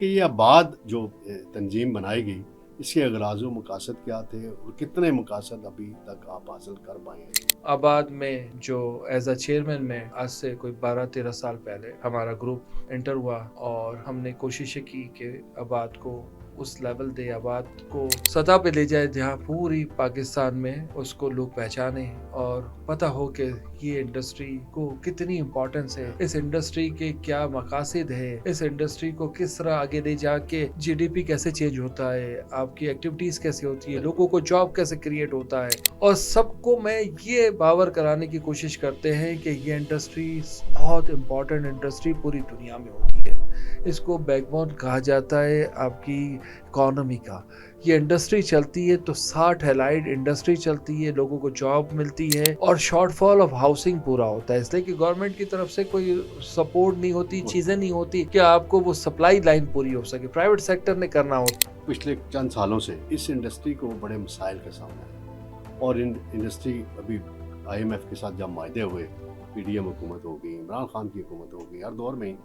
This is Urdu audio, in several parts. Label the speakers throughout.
Speaker 1: کہ یہ بعد جو تنظیم بنائی گئی اس کے اغراض و مقاصد کیا تھے اور کتنے مقاصد ابھی تک آپ حاصل کر پائے ہیں؟
Speaker 2: آباد میں جو ایز اے چیئرمین میں آج سے کوئی 12-13 سال پہلے ہمارا گروپ انٹر ہوا اور ہم نے کوششیں کی کہ آباد کو اس لیول دے، آباد کو سطح پہ لے جائے جہاں پوری پاکستان میں اس کو لوگ پہچانے اور پتہ ہو کہ یہ انڈسٹری کو کتنی امپورٹنس ہے، اس انڈسٹری کے کیا مقاصد ہے، اس انڈسٹری کو کس طرح آگے لے جا کے جی ڈی پی کیسے چینج ہوتا ہے، آپ کی ایکٹیویٹیز کیسے ہوتی ہے، لوگوں کو جاب کیسے کریٹ ہوتا ہے، اور سب کو میں یہ باور کرانے کی کوشش کرتے ہیں کہ یہ انڈسٹری بہت امپورٹنٹ انڈسٹری پوری دنیا میں ہوتی ہے، اس کو بیک بون کہا جاتا ہے آپ کی اکانومی کا۔ یہ انڈسٹری چلتی ہے تو 60 ہیلائڈ انڈسٹری چلتی ہے، لوگوں کو جاب ملتی ہے اور شارٹ فال آف ہاؤسنگ پورا ہوتا ہے، اس لیے کہ گورنمنٹ کی طرف سے کوئی سپورٹ نہیں ہوتی، چیزیں نہیں ہوتی کہ آپ کو وہ سپلائی لائن پوری ہو سکے، پرائیویٹ سیکٹر نے کرنا ہوتا۔
Speaker 1: پچھلے چند سالوں سے اس انڈسٹری کو بڑے مسائل کا سامنا ہے اور انڈسٹری ابھی آئی ایم ایف کے ساتھ جب معاہدے ہوئے، پی ڈی ایم حکومت ہو گئی، عمران خان کی حکومت ہو گئی، ہر دور میں ہی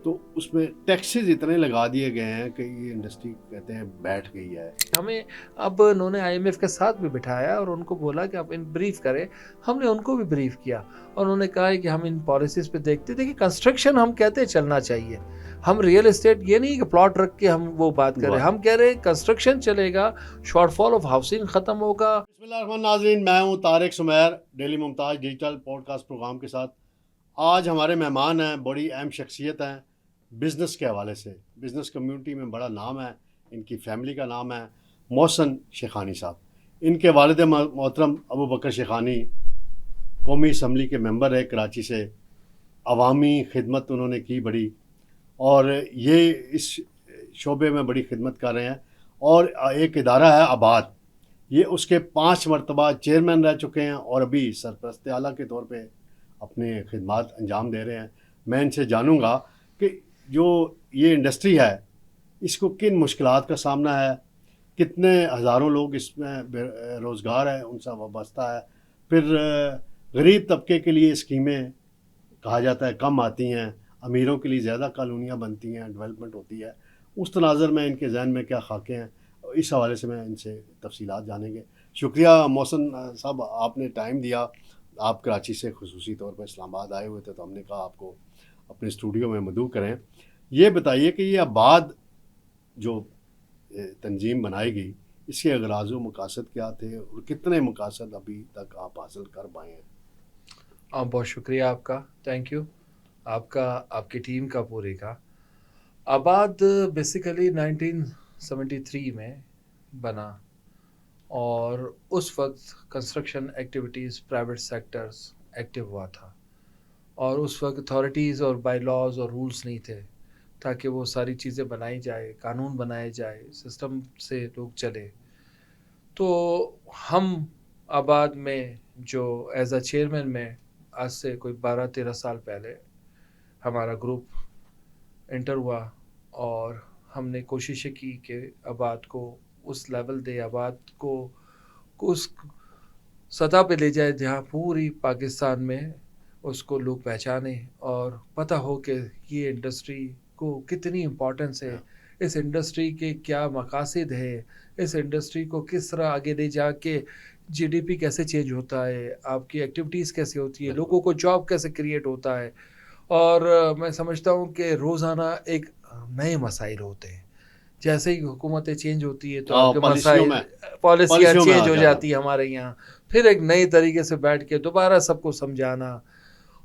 Speaker 1: تو اس میں ٹیکسز اتنے لگا دیے گئے ہیں کہ یہ انڈسٹری کہتے ہیں بیٹھ گئی ہے۔
Speaker 2: ہمیں اب انہوں نے آئی ایم ایف کے ساتھ بھی بٹھایا اور ان کو بولا کہ آپ ان بریف کریں، ہم نے ان کو بھی بریف کیا اور انہوں نے کہا ہے کہ ہم ان پالیسیز پہ دیکھتے تھے کہ کنسٹرکشن ہم کہتے ہیں چلنا چاہیے، ہم ریئل اسٹیٹ یہ نہیں کہ پلاٹ رکھ کے ہم وہ بات کریں، ہم کہہ رہے ہیں کنسٹرکشن چلے گا، شارٹ فال آف ہاؤسنگ ختم ہوگا۔
Speaker 1: بسم اللہ الرحمن ناظرین، میں ہوں طارق سمیر ڈیلی ممتاز ڈیجیٹل پوڈ کاسٹ پروگرام کے ساتھ۔ آج ہمارے مہمان ہیں، بڑی اہم شخصیت ہیں بزنس کے حوالے سے، بزنس کمیونٹی میں بڑا نام ہے، ان کی فیملی کا نام ہے محسن شیخانی صاحب۔ ان کے والد محترم ابو بکر شیخانی قومی اسمبلی کے ممبر ہے کراچی سے، عوامی خدمت انہوں نے کی بڑی، اور یہ اس شعبے میں بڑی خدمت کر رہے ہیں، اور ایک ادارہ ہے آباد، یہ اس کے 5 مرتبہ چیئرمین رہ چکے ہیں اور ابھی سرپرست اعلیٰ کے طور پہ اپنے خدمات انجام دے رہے ہیں۔ میں ان سے جانوں گا کہ جو یہ انڈسٹری ہے اس کو کن مشکلات کا سامنا ہے، کتنے ہزاروں لوگ اس میں روزگار ہے ان سے وابستہ ہے، پھر غریب طبقے کے لیے اسکیمیں کہا جاتا ہے کم آتی ہیں، امیروں کے لیے زیادہ کالونیاں بنتی ہیں، ڈیولپمنٹ ہوتی ہے، اس تناظر میں ان کے ذہن میں کیا خاکے ہیں، اس حوالے سے میں ان سے تفصیلات جانیں گے۔ شکریہ محسن صاحب، آپ نے ٹائم دیا، آپ کراچی سے خصوصی طور پر اسلام آباد آئے ہوئے تھے تو ہم نے کہا آپ کو اپنے اسٹوڈیو میں مدعو کریں۔ یہ بتائیے کہ یہ بعد جو تنظیم بنائی گئی اس کے اغراض و مقاصد کیا تھے اور کتنے مقاصد ابھی تک آپ حاصل کر پائے ہیں؟
Speaker 2: بہت شکریہ آپ کا، تھینک یو آپ کا، آپ کی ٹیم کا پورے کا۔ آباد بیسیکلی 1973 میں بنا اور اس وقت construction activities private sectors active ہوا تھا اور اس وقت اتھارٹیز اور بائی لاز اور رولز نہیں تھے تاکہ وہ ساری چیزیں بنائی جائے، قانون بنائے جائے، سسٹم سے لوگ چلے۔ تو ہم آباد میں جو ایز اے چیئرمین میں آج سے کوئی 12-13 سال پہلے ہمارا گروپ انٹر ہوا اور ہم نے کوششیں کی کہ آباد کو اس لیول دے، آباد کو اس سطح پہ لے جائے جہاں پوری پاکستان میں اس کو لوگ پہچانے اور پتہ ہو کہ یہ انڈسٹری کو کتنی امپورٹنس ہے، اس انڈسٹری کے کیا مقاصد ہے، اس انڈسٹری کو کس طرح آگے لے جا کے جی ڈی پی کیسے چینج ہوتا ہے، آپ کی ایکٹیویٹیز کیسے ہوتی ہے، لوگوں کو جاب کیسے کریٹ ہوتا ہے، اور میں سمجھتا ہوں کہ روزانہ ایک نئے مسائل ہوتے ہیں، جیسے ہی حکومتیں چینج ہوتی ہے تو آپ کے مسائل، پالیسیاں
Speaker 1: پالیسیوں میں آ
Speaker 2: چینج ہو
Speaker 1: جاتا
Speaker 2: جاتی ہیں ہمارے یہاں، پھر ایک نئی طریقے سے بیٹھ کے دوبارہ سب کو سمجھانا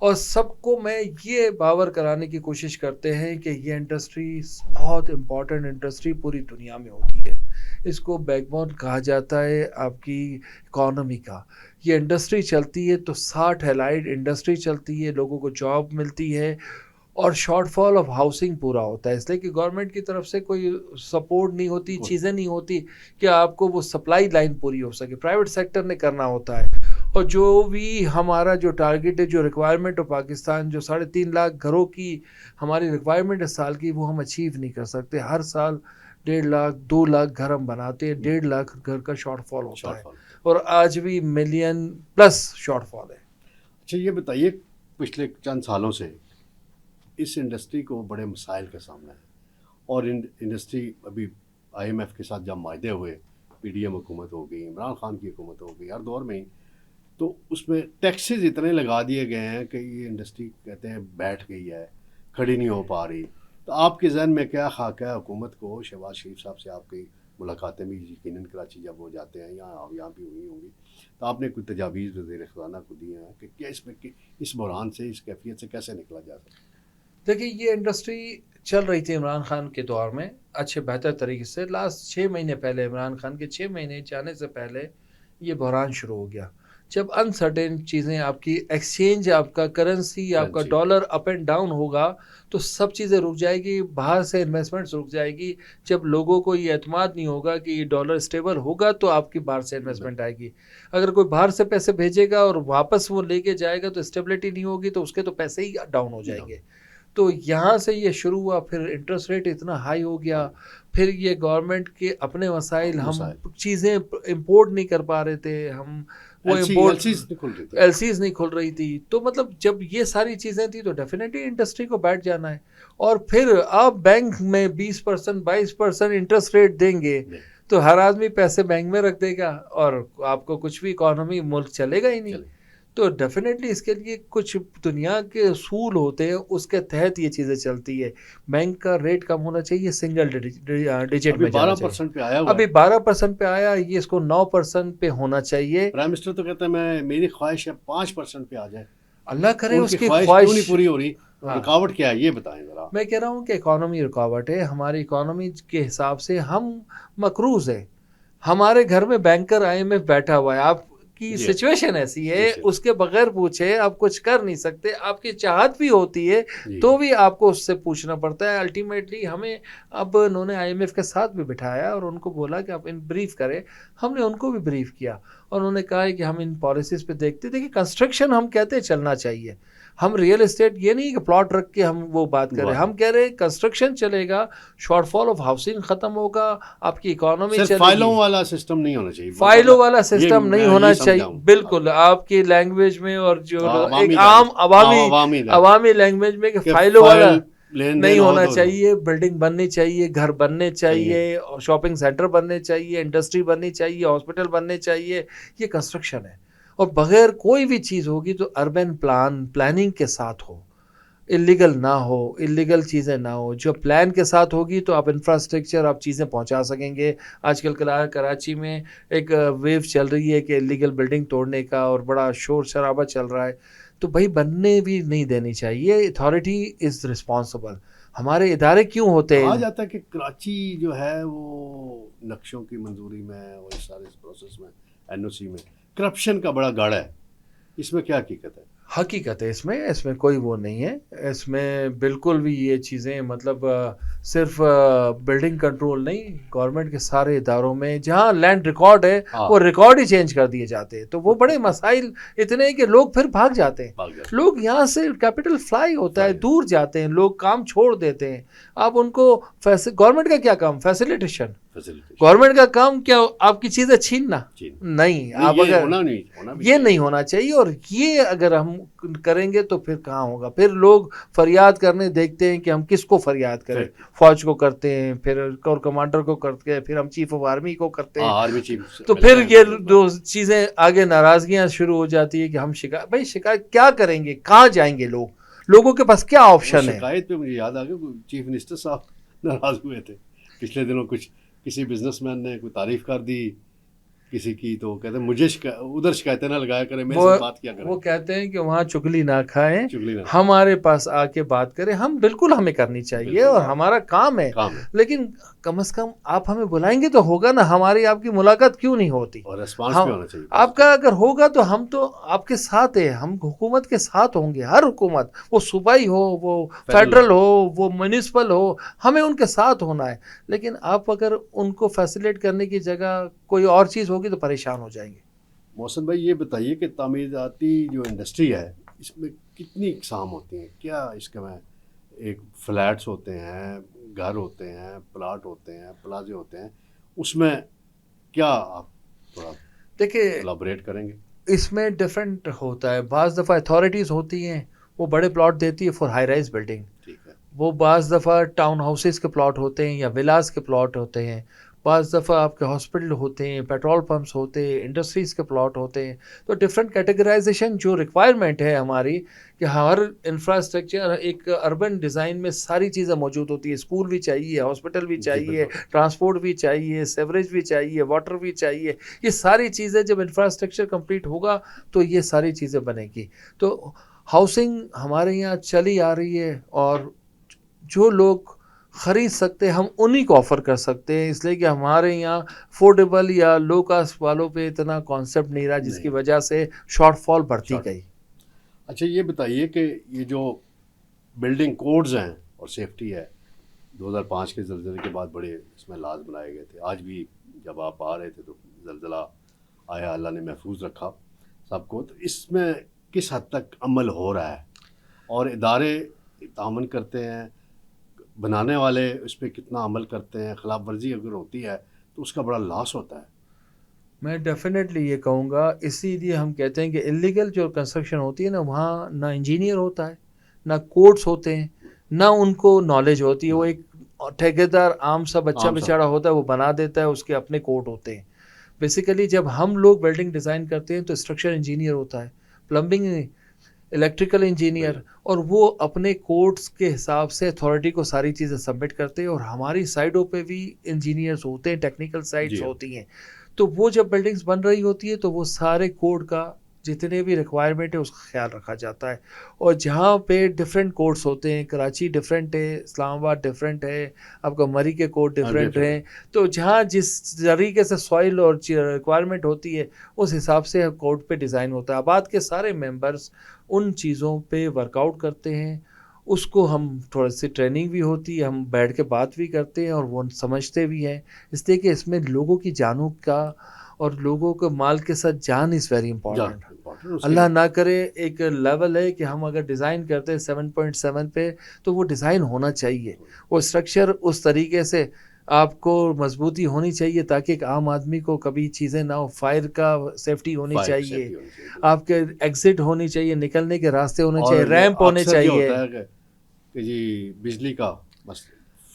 Speaker 2: اور سب کو میں یہ باور کرانے کی کوشش کرتے ہیں کہ یہ انڈسٹری بہت امپورٹنٹ انڈسٹری پوری دنیا میں ہوتی ہے، اس کو بیک بون کہا جاتا ہے آپ کی اکانومی کا۔ یہ انڈسٹری چلتی ہے تو 60 ہیلائڈ انڈسٹری چلتی ہے، لوگوں کو جاب ملتی ہے اور شارٹ فال آف ہاؤسنگ پورا ہوتا ہے، اس لیے کہ گورنمنٹ کی طرف سے کوئی سپورٹ نہیں ہوتی، چیزیں نہیں ہوتی کہ آپ کو وہ سپلائی لائن پوری ہو سکے، پرائیویٹ سیکٹر نے کرنا ہوتا ہے، اور جو بھی ہمارا جو ٹارگٹ ہے، جو ریکوائرمنٹ آف پاکستان، جو 3.5 لاکھ گھروں کی ہماری ریکوائرمنٹ ہے سال کی، وہ ہم اچیو نہیں کر سکتے۔ ہر سال 1.5 لاکھ 2 لاکھ گھر ہم بناتے ہیں، 1.5 لاکھ گھر کا شارٹ فال ہوتا ہے اور آج بھی ملین پلس شارٹ فال ہے۔
Speaker 1: اچھا یہ بتائیے، پچھلے چند سالوں سے اس انڈسٹری کو بڑے مسائل کا سامنا ہے اور انڈسٹری ابھی IMF کے ساتھ جب معاہدے ہوئے, PDM حکومت ہو گئی, عمران خان کی حکومت ہو گئی, ہر دور میں ہی, تو اس میں ٹیکسز اتنے لگا دیے گئے ہیں کہ یہ انڈسٹری کہتے ہیں بیٹھ گئی ہے, کھڑی نہیں ہو پا رہی. تو آپ کے ذہن میں کیا خاکہ ہے حکومت کو؟ شہباز شریف صاحب سے آپ کی ملاقاتیں بھی یقیناً کراچی جب وہ جاتے ہیں یا یہاں بھی ہوئی ہوں گی, تو آپ نے کوئی تجاویز وزیر خزانہ کو دی ہیں کہ کیا اس میں اس بحران سے, اس کیفیت سے کیسے نکلا جا سکتا ہے؟
Speaker 2: دیکھیے یہ انڈسٹری چل رہی تھی عمران خان کے دور میں اچھے بہتر طریقے سے. لاسٹ 6 مہینے پہلے, عمران خان کے 6 مہینے جانے سے پہلے یہ بحران شروع ہو گیا. جب انسرٹین چیزیں, آپ کی ایکسچینج, آپ کا کرنسی, آپ کا ڈالر اپ اینڈ ڈاؤن ہوگا تو سب چیزیں رک جائے گی, باہر سے انویسٹمنٹس رک جائے گی. جب لوگوں کو یہ اعتماد نہیں ہوگا کہ یہ ڈالر اسٹیبل ہوگا تو آپ کی باہر سے انویسٹمنٹ آئے گی. اگر کوئی باہر سے پیسے بھیجے گا اور واپس وہ لے کے جائے گا تو اسٹیبلٹی نہیں ہوگی, تو اس کے تو پیسے ہی ڈاؤن ہو جائیں گے. تو یہاں سے یہ شروع ہوا, پھر انٹرسٹ ریٹ اتنا ہائی ہو گیا, پھر یہ گورنمنٹ کے اپنے وسائل, ہم چیزیں امپورٹ نہیں کر پا رہے تھے, ہم وہ امپورٹ LCs نہیں کھل رہی تھی. تو مطلب جب یہ ساری چیزیں تھیں تو ڈیفینیٹلی انڈسٹری کو بیٹھ جانا ہے. اور پھر آپ بینک میں 20% 22% انٹرسٹ ریٹ دیں گے تو ہر آدمی پیسے بینک میں رکھ دے گا اور آپ کو کچھ بھی اکانومی ملک چلے گا ہی نہیں. تو ڈیفینیٹلی اس کے لیے کچھ دنیا کے اصول ہوتے ہیں, اس کے تحت یہ چیزیں چلتی ہے. بینک کا ریٹ کم ہونا چاہیے, سنگل ڈیجٹ میں جانا چاہیے.
Speaker 1: 12% پہ آیا,
Speaker 2: ابھی 12% پہ آیا, یہ اس کو 9% پہ ہونا چاہیے.
Speaker 1: پرائم منسٹر تو کہتا ہے میری خواہش ہے 5% پہ آ جائے.
Speaker 2: اللہ کرے اس کی
Speaker 1: خواہش کیوں نہیں پوری ہو رہی؟ رکاوٹ کیا ہے یہ بتائیں ذرا.
Speaker 2: میں کہہ رہا ہوں کہ اکانومی رکاوٹ ہے. ہماری اکانومی کے حساب سے ہم مقروض ہیں. ہمارے گھر میں بینکر IMF بیٹھا ہوا ہے, آپ کی سچویشن ایسی ہے, اس کے بغیر پوچھے آپ کچھ کر نہیں سکتے. آپ کی چاہت بھی ہوتی ہے تو بھی آپ کو اس سے پوچھنا پڑتا ہے. الٹیمیٹلی ہمیں اب انہوں نے IMF کے ساتھ بھی بٹھایا اور ان کو بولا کہ آپ ان بریف کریں. ہم نے ان کو بھی بریف کیا اور انہوں نے کہا ہے کہ ہم ان پالیسیز پہ دیکھتے تھے کہ کنسٹرکشن ہم کہتے ہیں چلنا چاہیے. ہم ریئل اسٹیٹ یہ نہیں کہ پلاٹ رکھ کے ہم وہ بات کریں, ہم کہہ رہے ہیں کنسٹرکشن چلے گا, شارٹ فال آف ہاؤسنگ ختم ہوگا, آپ کی اکانومی چلے گی.
Speaker 1: فائلوں والا سسٹم نہیں ہونا چاہیے,
Speaker 2: فائلوں والا سسٹم نہیں ہونا چاہیے. بالکل آپ کی لینگویج میں اور جو ایک عام عوامی لینگویج میں کہ فائلوں والا نہیں ہونا چاہیے. بلڈنگ بننی چاہیے, گھر بننے چاہیے, شاپنگ سینٹر بننے چاہیے, انڈسٹری بننی چاہیے, ہاسپٹل بننے چاہیے. یہ کنسٹرکشن ہے. اور بغیر کوئی بھی چیز ہوگی تو اربن پلاننگ کے ساتھ ہو, اللیگل نہ ہو, اللیگل چیزیں نہ ہو. جو پلان کے ساتھ ہوگی تو آپ انفراسٹرکچر, آپ چیزیں پہنچا سکیں گے. آج کل کراچی میں ایک ویو چل رہی ہے کہ اللیگل بلڈنگ توڑنے کا اور بڑا شور شرابہ چل رہا ہے. تو بھائی بننے بھی نہیں دینی چاہیے. Authority is responsible. ہمارے ادارے کیوں ہوتے ہیں؟
Speaker 1: کہا جاتا ہے کہ کراچی جو ہے وہ نقشوں کی منظوری میں اور اس سارے پروسیس میں NOC میں کرپشن کا بڑا گاڑا ہے. اس میں کیا حقیقت ہے؟
Speaker 2: حقیقت ہے اس میں کوئی وہ نہیں ہے. اس میں بالکل بھی یہ چیزیں مطلب صرف بلڈنگ کنٹرول نہیں, گورنمنٹ کے سارے اداروں میں جہاں لینڈ ریکارڈ ہے وہ ریکارڈ ہی چینج کر دیے جاتے ہیں. تو وہ بڑے مسائل اتنے ہیں کہ لوگ پھر بھاگ جاتے ہیں. لوگ یہاں سے کیپٹل فلائی ہوتا ہے, دور جاتے ہیں, لوگ کام چھوڑ دیتے ہیں. آپ ان کو گورنمنٹ کا کیا کام؟ فیسیلیٹیشن. گورنمنٹ کا کام کیا آپ کی چیزیں چھیننا؟ نہیں. آپ اگر یہ نہیں ہونا چاہیے, اور یہ اگر ہم کریں گے تو پھر کہاں ہوگا. پھر لوگ فریاد کرنے دیکھتے ہیں کہ ہم کس کو فریاد کریں. فوج کو کرتے ہیں, پھر کور کمانڈر کو کرتے ہیں, پھر ہم چیف آف آرمی کو کرتے ہیں. تو پھر یہ دو چیزیں آگے ناراضگیاں شروع ہو جاتی ہے کہ ہم شکایت کیا کریں گے, کہاں جائیں گے لوگ, لوگوں کے پاس کیا آپشن ہے.
Speaker 1: شکایت پہ مجھے یاد آ گیا چیف منسٹر صاحب ناراض ہوئے تھے پچھلے دنوں. کسی بزنس مین نے کوئی تعریف کر دی کسی کی تو کہتے ہیں مجھے ادھر شکایتیں نہ لگایا کریں, میرے سے بات کیا کریں.
Speaker 2: وہ کہتے ہیں کہ وہاں چگلی نہ کھائیں, ہمارے پاس آ کے بات کریں. ہم بالکل ہمیں کرنی چاہیے اور ہمارا کام ہے, لیکن کم از کم آپ ہمیں بلائیں گے تو ہوگا نا. ہماری آپ کی ملاقات کیوں نہیں ہوتی؟
Speaker 1: اور ریسپانس بھی ہونا چاہیے
Speaker 2: آپ کا. اگر ہوگا تو ہم تو آپ کے ساتھ ہیں, ہم حکومت کے ساتھ ہوں گے. ہر حکومت, وہ صوبائی ہو, وہ فیڈرل ہو, وہ میونسپل ہو, ہمیں ان کے ساتھ ہونا ہے. لیکن آپ اگر ان کو فیسیلیٹ کرنے کی جگہ کوئی اور چیز ہوگی تو پریشان ہو جائیں گے.
Speaker 1: محسن بھائی یہ بتائیے کہ تعمیراتی جو انڈسٹری ہے اس میں کتنی اقسام ہوتی ہیں؟ کیا اس کے میں ایک فلیٹس ہوتے ہیں, گھر ہوتے ہیں, پلاٹ ہوتے ہیں, پلازے ہوتے ہیں, اس میں کیا آپ تھوڑا
Speaker 2: دیکھیں
Speaker 1: الابریٹ کریں گے؟
Speaker 2: اس میں ڈفرینٹ ہوتا ہے. بعض دفعہ اتھارٹیز ہوتی ہیں وہ بڑے پلاٹ دیتی ہے فار ہائی رائز بلڈنگ. وہ بعض دفعہ ٹاؤن ہاؤسز کے پلاٹ ہوتے ہیں یا ولاز کے پلاٹ ہوتے ہیں، بعض دفعہ آپ کے ہاسپٹل ہوتے ہیں، پیٹرول پمپس ہوتے ہیں، انڈسٹریز کے پلاٹ ہوتے ہیں. تو ڈفرینٹ کیٹیگرائزیشن جو ریکوائرمنٹ ہے ہماری کہ ہر انفراسٹرکچر ایک اربن ڈیزائن میں ساری چیزیں موجود ہوتی ہیں. اسکول بھی چاہیے، ہاسپٹل بھی
Speaker 1: جی
Speaker 2: چاہیے،
Speaker 1: بالکل.
Speaker 2: ٹرانسپورٹ بھی چاہیے، سیوریج بھی چاہیے، واٹر بھی چاہیے. یہ ساری چیزیں جب انفراسٹرکچر کمپلیٹ ہوگا تو یہ ساری چیزیں بنے گی. تو ہاؤسنگ ہمارے یہاں چلی آ رہی ہے، اور جو لوگ خرید سکتے ہم انہی کو آفر کر سکتے ہیں، اس لیے کہ ہمارے یہاں افورڈیبل یا لو کاسٹ والوں پہ اتنا کانسیپٹ نہیں رہا، جس کی
Speaker 1: نہیں
Speaker 2: وجہ سے شارٹ فال بڑھتی
Speaker 1: شارٹ.
Speaker 2: گئی.
Speaker 1: اچھا یہ بتائیے کہ یہ جو بلڈنگ کوڈز ہیں اور سیفٹی ہے، 2005 کے زلزلے کے بعد بڑے اس میں لاز بنائے گئے تھے. آج بھی جب آپ آ رہے تھے تو زلزلہ آیا، اللہ نے محفوظ رکھا سب کو. تو اس میں کس حد تک عمل ہو رہا ہے اور ادارے تعاون کرتے ہیں، بنانے والے اس پہ کتنا عمل کرتے ہیں؟ خلاف ورزی اگر ہوتی ہے تو اس کا بڑا لاس ہوتا ہے.
Speaker 2: میں ڈیفینیٹلی یہ کہوں گا، اسی لیے ہم کہتے ہیں کہ انلیگل جو کنسٹرکشن ہوتی ہے نا، وہاں نہ انجینئر ہوتا ہے، نہ کوڈس ہوتے ہیں، نہ ان کو نالج ہوتی ہے. وہ ایک ٹھیکیدار عام سا بچہ
Speaker 1: عام سا
Speaker 2: بچارا ہوتا ہے، وہ بنا دیتا ہے، اس کے اپنے کوڈ ہوتے ہیں. بیسیکلی جب ہم لوگ بلڈنگ ڈیزائن کرتے ہیں تو اسٹرکچر انجینئر ہوتا ہے، پلمبنگ، الیکٹریکل انجینئر، اور وہ اپنے کوڈس کے حساب سے اتھارٹی کو ساری چیزیں سبمٹ کرتے ہیں. اور ہماری سائڈوں پہ بھی انجینئرز ہوتے ہیں، ٹیکنیکل سائٹس
Speaker 1: جی ہاں.
Speaker 2: ہوتی ہیں. تو وہ جب بلڈنگز بن رہی ہوتی ہے تو وہ سارے کوڈ کا جتنے بھی ریکوائرمنٹ ہے اس کا خیال رکھا جاتا ہے. اور جہاں پہ ڈفرینٹ کوڈس ہوتے ہیں، کراچی ڈفرینٹ ہے، اسلام آباد ڈفرینٹ ہے، آپ کا مری کے کوڈ ڈفرینٹ ہیں، تو جہاں جس طریقے سے سوائل اور ریکوائرمنٹ ہوتی ہے اس حساب سے کوڈ پہ ڈیزائن ہوتا ہے. آباد کے سارے ممبرس ان چیزوں پہ ورک آؤٹ کرتے ہیں. اس کو ہم تھوڑا سی ٹریننگ بھی ہوتی ہے، ہم بیٹھ کے بات بھی کرتے ہیں اور وہ سمجھتے بھی ہیں، اس لیے کہ اس میں لوگوں کی جانوں کا اور لوگوں کے مال کے ساتھ جان از ویری امپورٹنٹ.
Speaker 1: امپورٹنٹ اس کے
Speaker 2: اللہ نہ کرے ایک لیول ہے کہ ہم اگر ڈیزائن کرتے ہیں 7.7 پہ تو وہ ڈیزائن ہونا چاہیے، وہ اسٹرکچر اس طریقے سے آپ کو مضبوطی ہونی چاہیے تاکہ ایک عام آدمی کو کبھی چیزیں نہ ہو. فائر کا سیفٹی ہونی
Speaker 1: فائر
Speaker 2: چاہیے،
Speaker 1: سیفٹی ہونی چاہیے.
Speaker 2: آپ کے ایگزٹ ہونی چاہیے، نکلنے کے راستے ہونے
Speaker 1: اور
Speaker 2: چاہیے، ریمپ ہونے
Speaker 1: اکثر کیا
Speaker 2: چاہیے.
Speaker 1: ہوتا ہے کہ جی بجلی کا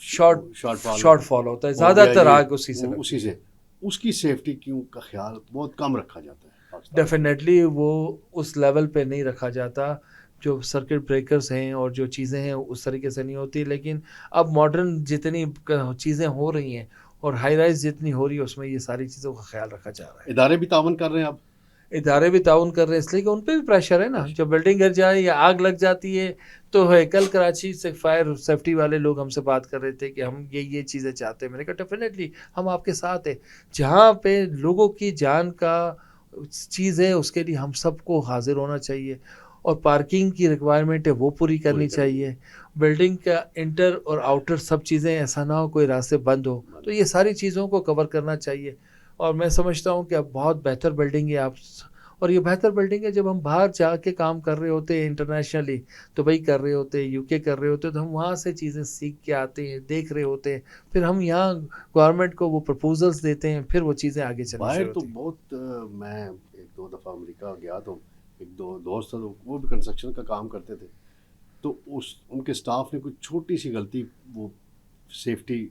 Speaker 2: شارٹ فال ہوتا ہے،
Speaker 1: ہو
Speaker 2: زیادہ
Speaker 1: گیا
Speaker 2: تر
Speaker 1: جی،
Speaker 2: آگ اسی سے
Speaker 1: وہ
Speaker 2: لگتی
Speaker 1: اسی
Speaker 2: ہے.
Speaker 1: سے اس کی سیفٹی کیوں کا خیال بہت کم رکھا جاتا ہے پاکستان میں.
Speaker 2: ڈیفینیٹلی وہ اس لیول پہ نہیں رکھا جاتا، جو سرکٹ بریکرز ہیں اور جو چیزیں ہیں اس طریقے سے نہیں ہوتی. لیکن اب ماڈرن جتنی چیزیں ہو رہی ہیں اور ہائی رائز جتنی ہو رہی ہے اس میں یہ ساری چیزوں کا خیال رکھا جا رہا ہے.
Speaker 1: ادارے بھی تعاون کر رہے ہیں اب.
Speaker 2: ادارے بھی تعاون کر رہے ہیں اس لیے کہ ان پہ بھی پریشر ہے نا. جب بلڈنگ گر جائے یا آگ لگ جاتی ہے تو ہے. کل کراچی سے فائر سیفٹی والے لوگ ہم سے بات کر رہے تھے کہ ہم یہ چیزیں چاہتے ہیں. میں نے کہا ڈیفینیٹلی ہم آپ کے ساتھ ہیں. جہاں پہ لوگوں کی جان کا چیز ہے اس کے لیے ہم سب کو حاضر ہونا چاہیے. اور پارکنگ کی ریکوائرمنٹ ہے وہ پوری کرنی چاہیے. بلڈنگ کا انٹر اور آؤٹر سب چیزیں، ایسا نہ ہو کوئی راستے بند ہو، تو یہ ساری چیزوں کو کور کرنا چاہیے. اور میں سمجھتا ہوں کہ اب بہت بہتر بلڈنگ ہے آپ، اور یہ بہتر بلڈنگ ہے جب ہم باہر جا کے کام کر رہے ہوتے ہیں انٹرنیشنلی، دبئی کر رہے ہوتے ہیں، یو کے کر رہے ہوتے ہیں، تو ہم وہاں سے چیزیں سیکھ کے آتے ہیں، دیکھ رہے ہوتے ہیں، پھر ہم یہاں گورنمنٹ کو وہ پرپوزلس دیتے ہیں، پھر وہ چیزیں آگے چلنی
Speaker 1: باہر
Speaker 2: شروع
Speaker 1: تو
Speaker 2: ہوتی ہیں.
Speaker 1: بہت میں ایک دو دفعہ امریکہ گیا تو ایک دو دوست تھے وہ بھی کنسٹرکشن کا کام کرتے تھے. تو ان کے سٹاف نے کوئی چھوٹی سی غلطی وہ سیفٹی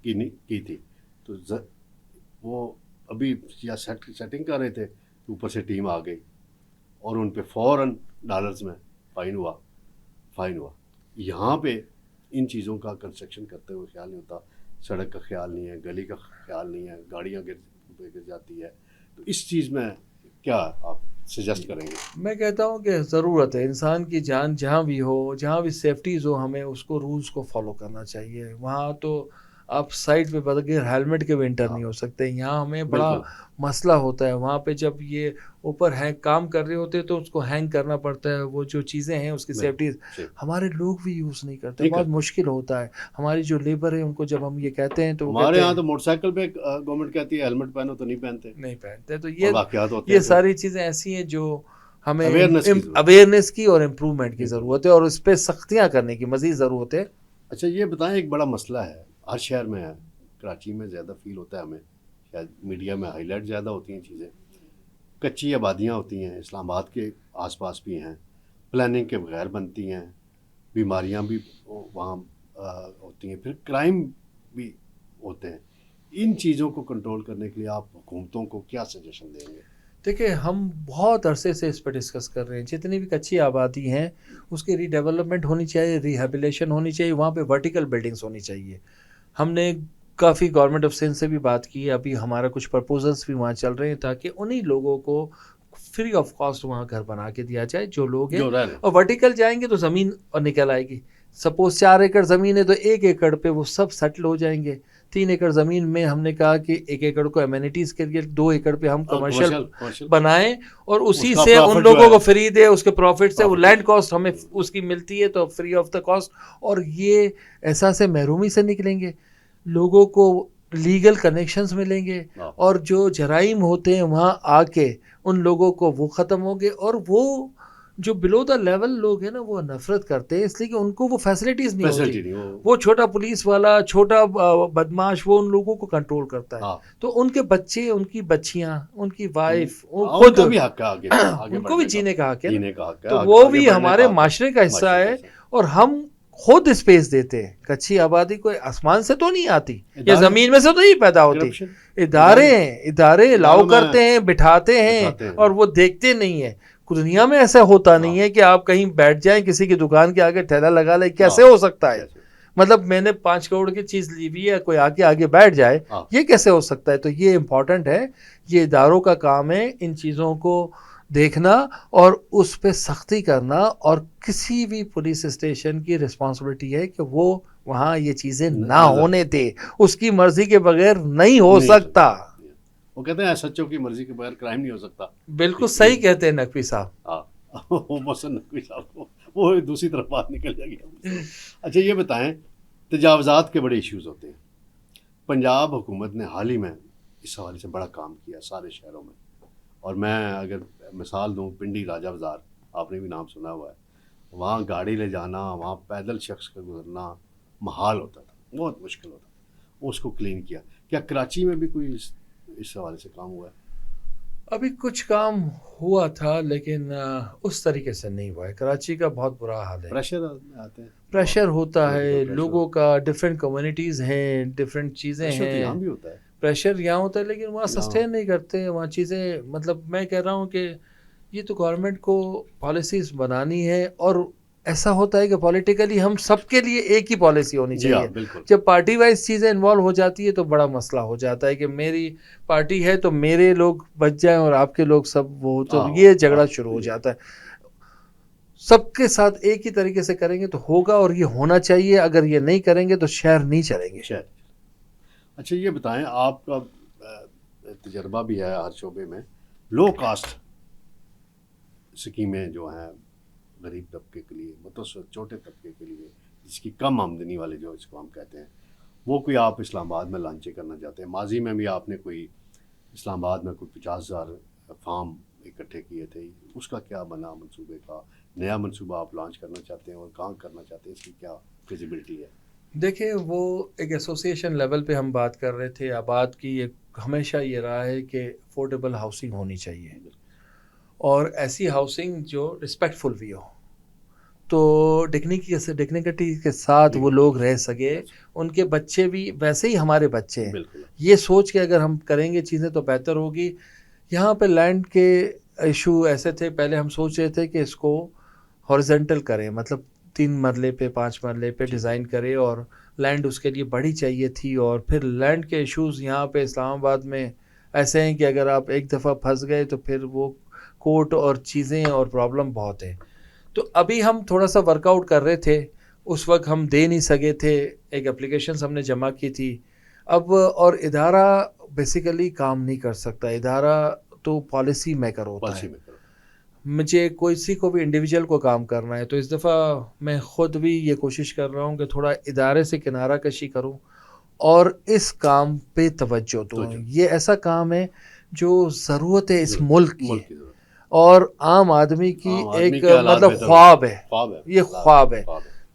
Speaker 1: کی نہیں کی تھی، تو وہ ابھی یا سیٹنگ کر رہے تھے، اوپر سے ٹیم آ گئی اور ان پہ فوراً ڈالرز میں فائن ہوا. یہاں پہ ان چیزوں کا کنسٹرکشن کرتے ہوئے خیال نہیں ہوتا. سڑک کا خیال نہیں ہے، گلی کا خیال نہیں ہے، گاڑیاں گر جاتی ہے. تو اس چیز میں کیا آپ سجیسٹ کریں گے؟
Speaker 2: میں کہتا ہوں کہ ضرورت ہے انسان کی جان جہاں بھی ہو، جہاں بھی سیفٹیز ہو، ہمیں اس کو رولز کو فالو کرنا چاہیے. وہاں تو آپ سائڈ پہ بغیر ہیلمٹ کے بھی انٹر نہیں ہو سکتے. یہاں ہمیں بڑا
Speaker 1: بالکل.
Speaker 2: مسئلہ ہوتا ہے. وہاں پہ جب یہ اوپر کام کر رہے ہوتے تو اس کو ہینگ کرنا پڑتا ہے. وہ جو چیزیں ہیں اس کی سیفٹیز ہمارے لوگ بھی یوز نہیں کرتے. بہت مشکل ہوتا ہے. ہماری جو لیبر ہے ان کو جب ہم یہ کہتے ہیں تو وہ
Speaker 1: ہمارے
Speaker 2: کہتے
Speaker 1: یہاں
Speaker 2: ہیں
Speaker 1: تو موٹر سائیکل پہ گورنمنٹ کہتی ہے ہیلمٹ پہنو تو نہیں پہنتے.
Speaker 2: تو
Speaker 1: اور واقعات ہوتے
Speaker 2: یہ
Speaker 1: ہیں.
Speaker 2: ساری چیزیں ایسی ہیں جو ہمیں
Speaker 1: اویئرنیس
Speaker 2: کی اور امپرومنٹ کی ضرورت ہے، اور اس پہ سختیاں کرنے کی مزید ضرورت ہے.
Speaker 1: اچھا یہ بتائیں، ایک بڑا مسئلہ ہے ہر شہر میں ہے، کراچی میں زیادہ فیل ہوتا ہے ہمیں، شاید میڈیا میں ہائی لائٹ زیادہ ہوتی ہیں چیزیں. کچی آبادیاں ہوتی ہیں، اسلام آباد کے آس پاس بھی ہیں، پلاننگ کے بغیر بنتی ہیں، بیماریاں بھی وہاں ہوتی ہیں, پھر کرائم بھی ہوتے ہیں. ان چیزوں کو کنٹرول کرنے کے لیے آپ حکومتوں کو کیا سجیشن دیں گے؟
Speaker 2: دیکھیں ہم بہت عرصے سے اس پہ ڈسکس کر رہے ہیں. جتنی بھی کچی آبادی ہیں اس کی ری ڈیولپمنٹ ہونی چاہیے, ریہیبلیشن ہونی چاہیے, وہاں پہ ورٹیکل بلڈنگس ہونی چاہیے. ہم نے کافی گورنمنٹ آف سندھ سے بھی بات کی, ابھی ہمارا کچھ پرپوزلس بھی وہاں چل رہے ہیں تاکہ انہی لوگوں کو فری آف کاسٹ وہاں گھر بنا کے دیا جائے جو لوگ ہیں.
Speaker 1: جو رہ رہے
Speaker 2: اور ورٹیکل جائیں گے تو زمین اور نکل آئے گی. سپوز 4 ایکڑ زمین ہے تو 1 ایکڑ پہ وہ سب سیٹل ہو جائیں گے. 3 ایکڑ زمین میں ہم نے کہا کہ 1 ایکڑ کو امینٹیز کے لیے, 2 ایکڑ پہ ہم کمرشل بنائیں اور اسی سے ان لوگوں کو فری دے, اس کے پروفٹ سے وہ لینڈ کاسٹ ہمیں اس کی ملتی ہے تو فری آف دا کاسٹ. اور یہ احساس محرومی سے نکلیں گے, لوگوں کو لیگل کنیکشنز ملیں گے, اور جو جرائم ہوتے ہیں وہاں آ کے ان لوگوں کو وہ ختم ہوں گے. اور وہ جو بلو دا لیول لوگ ہیں نا وہ نفرت کرتے ہیں اس لیے کہ ان کو وہ فیسلٹیز نہیں ہوتی. وہ چھوٹا پولیس والا, چھوٹا بدماش, وہ ان لوگوں کو کنٹرول کرتا ہے. تو ان کے بچے, ان کی بچیاں, ان کی وائف, خود ان کو بھی جینے کا حق ہے, تو وہ بھی ہمارے معاشرے کا حصہ ہے. اور ہم خود اسپیس دیتے ہیں. کچی آبادی کوئی آسمان سے تو نہیں آتی یا زمین میں سے تو نہیں پیدا ہوتی. ادارے لاؤ کرتے ہیں, بٹھاتے ہیں اور وہ دیکھتے نہیں ہیں. دنیا میں ایسا ہوتا نہیں ہے کہ آپ کہیں بیٹھ جائیں کسی کی دکان کے آگے ٹھیلا لگا لیں. کیسے ہو سکتا ہے؟ مطلب میں نے 5 کروڑ کی چیز لی ہوئی ہے, کوئی آگے بیٹھ جائے, یہ کیسے ہو سکتا ہے؟ تو یہ امپورٹنٹ ہے, یہ اداروں کا کام ہے ان چیزوں کو دیکھنا اور اس پہ سختی کرنا. اور کسی بھی پولیس اسٹیشن کی رسپانسبلٹی ہے کہ وہ وہاں یہ چیزیں نہ ہونے دے. اس کی مرضی کے بغیر نہیں ہو سکتا.
Speaker 1: وہ کہتے ہیں سچوں کی مرضی کے بغیر کرائم نہیں ہو سکتا.
Speaker 2: بالکل صحیح کہتے ہیں نقوی صاحب.
Speaker 1: نقوی صاحب وہ دوسری طرف بات نکل جائے گی. اچھا یہ بتائیں, تجاوزات کے بڑے ایشوز ہوتے ہیں. پنجاب حکومت نے حال ہی میں اس حوالے سے بڑا کام کیا سارے شہروں میں. اور میں اگر مثال دوں, پنڈی راجہ بازار آپ نے بھی نام سنا ہوا ہے, وہاں گاڑی لے جانا, وہاں پیدل شخص کا گزرنا محال ہوتا تھا, بہت مشکل ہوتا تھا. اس کو کلین کیا. کیا کراچی میں بھی کوئی اس حوالے سے کام ہوا ہے؟
Speaker 2: ابھی کچھ کام ہوا تھا لیکن اس طریقے سے نہیں ہوا ہے. کراچی کا بہت برا حال ہے. پریشر ہوتا ہے لوگوں کا, ڈفرینٹ کمیونٹیز ہیں, ڈفرینٹ چیزیں ہیں. پریشر یہاں ہوتا ہے لیکن وہاں سسٹین نہیں کرتے وہاں چیزیں. مطلب میں کہہ رہا ہوں کہ یہ تو گورنمنٹ کو پالیسیز بنانی ہے. اور ایسا ہوتا ہے کہ پولیٹیکلی ہم سب کے لیے ایک ہی پالیسی ہونی چاہیے. جب پارٹی وائز چیزیں انوالو ہو جاتی ہے تو بڑا مسئلہ ہو جاتا ہے کہ میری پارٹی ہے تو میرے لوگ بچ جائیں اور آپ کے لوگ سب وہ, تو یہ جھگڑا شروع ہو جاتا ہے. سب کے ساتھ ایک ہی طریقے سے کریں گے تو ہوگا, اور یہ ہونا چاہیے. اگر یہ نہیں کریں گے تو شہر نہیں چلیں گے.
Speaker 1: اچھا یہ بتائیں, آپ کا تجربہ بھی ہے ہر شعبے میں, لو کاسٹ اسکیمیں جو ہیں غریب طبقے کے لیے, متوسط چھوٹے طبقے کے لیے, جس کی کم آمدنی والے جو اس کو ہم کہتے ہیں, وہ کوئی آپ اسلام آباد میں لانچے کرنا چاہتے ہیں؟ ماضی میں بھی آپ نے کوئی اسلام آباد میں کوئی 50,000 فارم اکٹھے کیے تھے, اس کا کیا بنا منصوبے کا؟ نیا منصوبہ آپ لانچ کرنا چاہتے ہیں اور کہاں کرنا چاہتے ہیں, اس کی کیا فیزیبلٹی ہے؟
Speaker 2: دیکھیں وہ ایک ایسوسیشن لیول پہ ہم بات کر رہے تھے. آباد کی ایک ہمیشہ یہ رہا ہے کہ افورڈیبل ہاؤسنگ ہونی چاہیے, اور ایسی ہاؤسنگ جو رسپیکٹفل بھی ہو, تو ڈگنیٹی کے ساتھ وہ لوگ رہ سکے. ان کے بچے بھی ویسے ہی ہمارے بچے ہیں. یہ سوچ کے اگر ہم کریں گے چیزیں تو بہتر ہوگی. یہاں پہ لینڈ کے ایشو ایسے تھے, پہلے ہم سوچ رہے تھے کہ اس کو ہارزنٹل کریں, مطلب 3 مرلے پہ 5 مرلے پہ ڈیزائن کرے, اور لینڈ اس کے لیے بڑی چاہیے تھی. اور پھر لینڈ کے ایشوز یہاں پہ اسلام آباد میں ایسے ہیں کہ اگر آپ ایک دفعہ پھنس گئے تو پھر وہ کورٹ اور چیزیں اور پرابلم بہت ہیں. تو ابھی ہم تھوڑا سا ورک آؤٹ کر رہے تھے, اس وقت ہم دے نہیں سکے تھے. ایک اپلیکیشنز ہم نے جمع کی تھی. اب اور ادارہ بیسیکلی کام نہیں کر سکتا, ادارہ تو پالیسی میکر ہوتا ہے. مجھے کسی کو بھی انڈیویجول کو کام کرنا ہے, تو اس دفعہ میں خود بھی یہ کوشش کر رہا ہوں کہ تھوڑا ادارے سے کنارہ کشی کروں اور اس کام پہ توجہ دوں. یہ ایسا کام ہے جو ضرورت ہے اس ملک کی, اور عام آدمی کی ایک مطلب خواب ہے, یہ خواب ہے.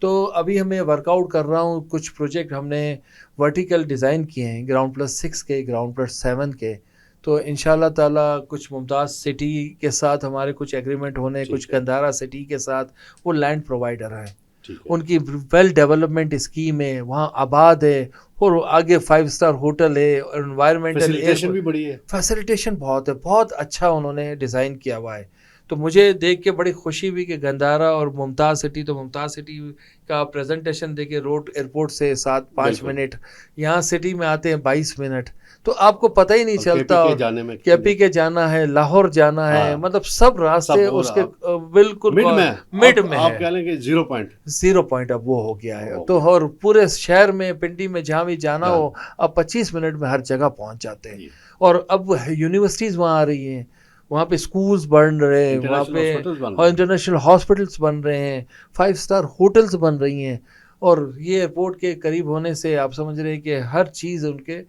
Speaker 2: تو ابھی ہمیں ورک آؤٹ کر رہا ہوں. کچھ پروجیکٹ ہم نے ورٹیکل ڈیزائن کیے ہیں, گراؤنڈ+6 کے, گراؤنڈ+7 کے. تو انشاءاللہ تعالیٰ کچھ ممتاز سٹی کے ساتھ ہمارے کچھ ایگریمنٹ ہونے, کچھ گندھارا سٹی کے ساتھ, وہ لینڈ پرووائڈر ہیں. ان کی ویل ڈیولپمنٹ اسکیم ہے, وہاں آباد ہے, اور آگے 5 اسٹار ہوٹل ہے, انوائرمنٹل
Speaker 1: فیسیلیٹیشن بھی بڑی ہے,
Speaker 2: فیسیلیٹیشن بہت ہے, بہت اچھا انہوں نے ڈیزائن کیا ہوا ہے. تو مجھے دیکھ کے بڑی خوشی ہوئی کہ گندھارا اور ممتاز سٹی, تو ممتاز سٹی کا پریزنٹیشن دیکھے, روڈ ایئرپورٹ سے 5 منٹ, یہاں سٹی میں آتے ہیں 22 منٹ, تو آپ کو پتہ ہی نہیں چلتا. کے پی کے جانا ہے, لاہور جانا ہے, مطلب سب راستے اس کے بالکل مڈ میں
Speaker 1: آپ کہہ لیں کہ
Speaker 2: 0 پوائنٹ اب وہ ہو گیا ہے. تو اور پورے شہر میں پنڈی میں جہاں بھی جانا ہو اب 25 منٹ میں ہر جگہ پہنچ جاتے ہیں. اور اب یونیورسٹیز وہاں آ رہی ہیں, وہاں پہ اسکولز بن رہے ہیں, وہاں پہ انٹرنیشنل ہاسپٹلس بن رہے ہیں, 5 اسٹار ہوٹلس بن رہی ہیں, اور یہ ایئرپورٹ کے قریب ہونے سے آپ سمجھ رہے ہیں کہ ہر چیز ان کے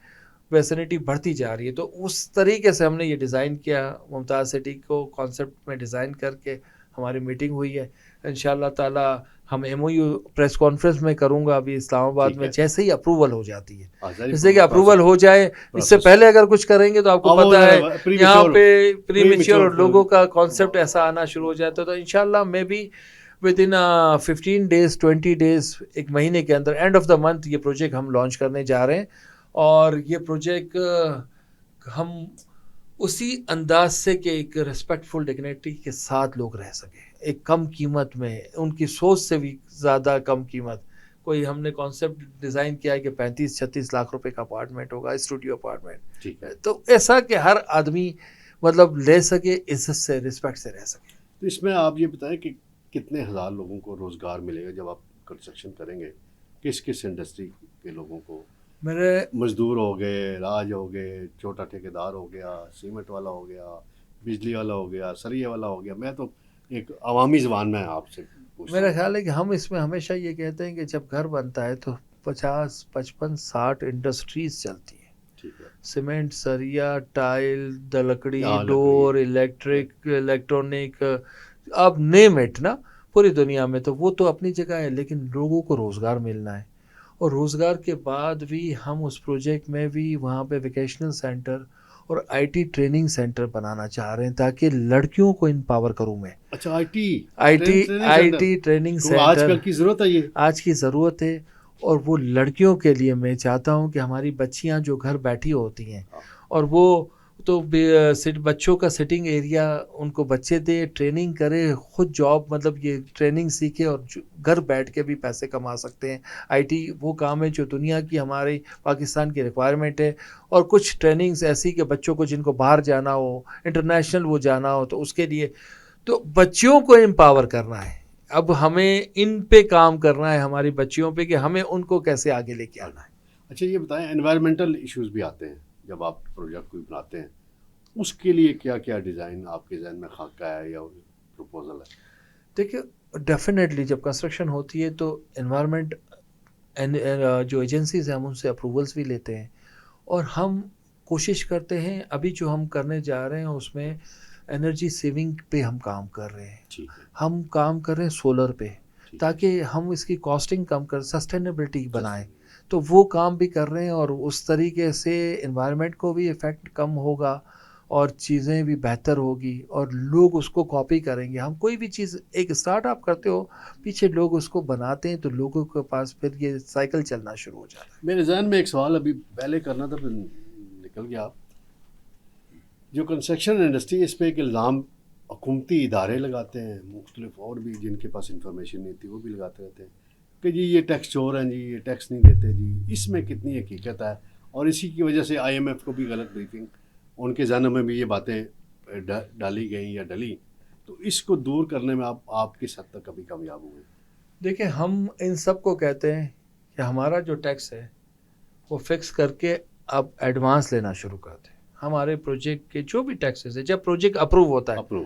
Speaker 2: ویسینٹی بڑھتی جا رہی ہے. تو اس طریقے سے ہم نے یہ ڈیزائن کیا, ممتاز سٹی کو کانسیپٹ میں ڈیزائن کر کے ہماری میٹنگ ہوئی ہے. انشاءاللہ تعالی ہم M O U press conference میں کروں گا ابھی اسلام آباد میں, جیسے ہی اپروول ہو جاتی ہے, جیسے کہ اپروول ہو جائے, اس سے پہلے اگر کچھ کریں گے تو آپ کو پتہ ہے یہاں پہ پری میچور لوگوں کا کانسیپٹ ایسا آنا شروع ہو جاتا ہے. تو انشاءاللہ میں بھی ود ان 15 days 20 days, ایک مہینے کے اندر, اینڈ آف دا منتھ یہ پروجیکٹ ہم لانچ کرنے جا رہے ہیں. اور یہ پروجیکٹ ہم اسی انداز سے کہ ایک ریسپیکٹفل ڈگنیٹی کے ساتھ لوگ رہ سکیں, ایک کم قیمت میں, ان کی سوچ سے بھی زیادہ کم قیمت. کوئی ہم نے کانسیپٹ ڈیزائن کیا ہے کہ 35-36 لاکھ روپے کا اپارٹمنٹ ہوگا, اسٹوڈیو اپارٹمنٹ, تو ایسا کہ ہر آدمی مطلب لے سکے, عزت سے, رسپیکٹ سے رہ سکے.
Speaker 1: تو اس میں آپ یہ بتائیں کہ کتنے ہزار لوگوں کو روزگار ملے گا جب آپ کنسٹرکشن کریں گے, کس انڈسٹری کے لوگوں کو؟
Speaker 2: میرے
Speaker 1: مزدور ہو گئے, راج ہو گئے, چھوٹا ٹھیکیدار ہو گیا, سیمنٹ والا ہو گیا, بجلی والا ہو گیا, سریے والا ہو گیا. میں تو ایک عوامی زبان میں آپ سے
Speaker 2: میرا خیال ہے کہ ہم اس میں ہمیشہ یہ کہتے ہیں کہ جب گھر بنتا ہے تو 50 55 60 انڈسٹریز چلتی ہیں, سیمنٹ, سریا, ٹائل, لکڑی, ڈور, الیکٹرک, الیکٹرانک, اب نیم اٹ نا, پوری دنیا میں. تو وہ تو اپنی جگہ ہے, لیکن لوگوں کو روزگار ملنا ہے. اور روزگار کے بعد بھی ہم اس پروجیکٹ میں بھی وہاں پہ ویکیشنل سینٹر اور آئی ٹی ٹریننگ سینٹر بنانا چاہ رہے ہیں, تاکہ لڑکیوں کو امپاور کروں میں.
Speaker 1: اچھا, آئی
Speaker 2: ٹی ٹریننگ سینٹر
Speaker 1: آج کل کی ضرورت ہے, یہ
Speaker 2: آج کی ضرورت ہے. اور وہ لڑکیوں کے لیے میں چاہتا ہوں کہ ہماری بچیاں جو گھر بیٹھی ہوتی ہیں, اور وہ تو بچوں کا سٹنگ ایریا ان کو بچے دے, ٹریننگ کرے, خود جاب, مطلب یہ ٹریننگ سیکھے اور گھر بیٹھ کے بھی پیسے کما سکتے ہیں. آئی ٹی وہ کام ہے جو دنیا کی, ہماری پاکستان کی ریکوائرمنٹ ہے. اور کچھ ٹریننگز ایسی کہ بچوں کو جن کو باہر جانا ہو, انٹرنیشنل وہ جانا ہو, تو اس کے لیے تو بچیوں کو امپاور کرنا ہے. اب ہمیں ان پہ کام کرنا ہے, ہماری بچیوں پہ, کہ ہمیں ان کو کیسے آگے لے کے آنا ہے.
Speaker 1: اچھا یہ بتائیں, انوائرمنٹل ایشوز بھی آتے ہیں جب آپ پروجیکٹ کوئی بناتے ہیں, اس کے لیے کیا کیا ڈیزائن آپ کے ذہن میں خاکہ ہے یا پروپوزل ہے؟
Speaker 2: دیکھیے ڈیفینیٹلی جب کنسٹرکشن ہوتی ہے تو انوائرمنٹ جو ایجنسیز ہیں ہم ان سے اپروولس بھی لیتے ہیں, اور ہم کوشش کرتے ہیں. ابھی جو ہم کرنے جا رہے ہیں اس میں انرجی سیونگ پہ ہم کام کر رہے ہیں. ہم کام کر رہے ہیں سولر پہ, تاکہ ہم اس کی کاسٹنگ کم کر سسٹینیبلٹی بنائیں. تو وہ کام بھی کر رہے ہیں, اور اس طریقے سے انوائرمنٹ کو بھی افیکٹ کم ہوگا, اور چیزیں بھی بہتر ہوگی, اور لوگ اس کو کاپی کریں گے. ہم کوئی بھی چیز ایک اسٹارٹ اپ کرتے ہو, پیچھے لوگ اس کو بناتے ہیں, تو لوگوں کے پاس پھر یہ سائیکل چلنا شروع ہو جاتا ہے.
Speaker 1: میرے ذہن میں ایک سوال ابھی پہلے کرنا تھا, پھر نکل گیا. جو کنسٹرکشن انڈسٹری, اس پہ ایک الزام حکومتی ادارے لگاتے ہیں, مختلف اور بھی جن کے پاس انفارمیشن نہیں تھی وہ بھی لگاتے رہتے ہیں کہ جی یہ ٹیکس چور ہیں, جی یہ ٹیکس نہیں دیتے. جی اس میں کتنی حقیقت ہے؟ اور اسی کی وجہ سے آئی ایم ایف کو بھی غلط بریفنگ, ان کے ذہنوں میں بھی یہ باتیں ڈالی گئیں یا ڈلی. تو اس کو دور کرنے میں آپ کس حد تک کبھی کامیاب ہوئے؟
Speaker 2: دیکھیں ہم ان سب کو کہتے ہیں کہ ہمارا جو ٹیکس ہے وہ فکس کر کے اب ایڈوانس لینا شروع کرتے ہیں. ہمارے پروجیکٹ کے جو بھی ٹیکسز ہے, جب پروجیکٹ اپروو ہوتا ہے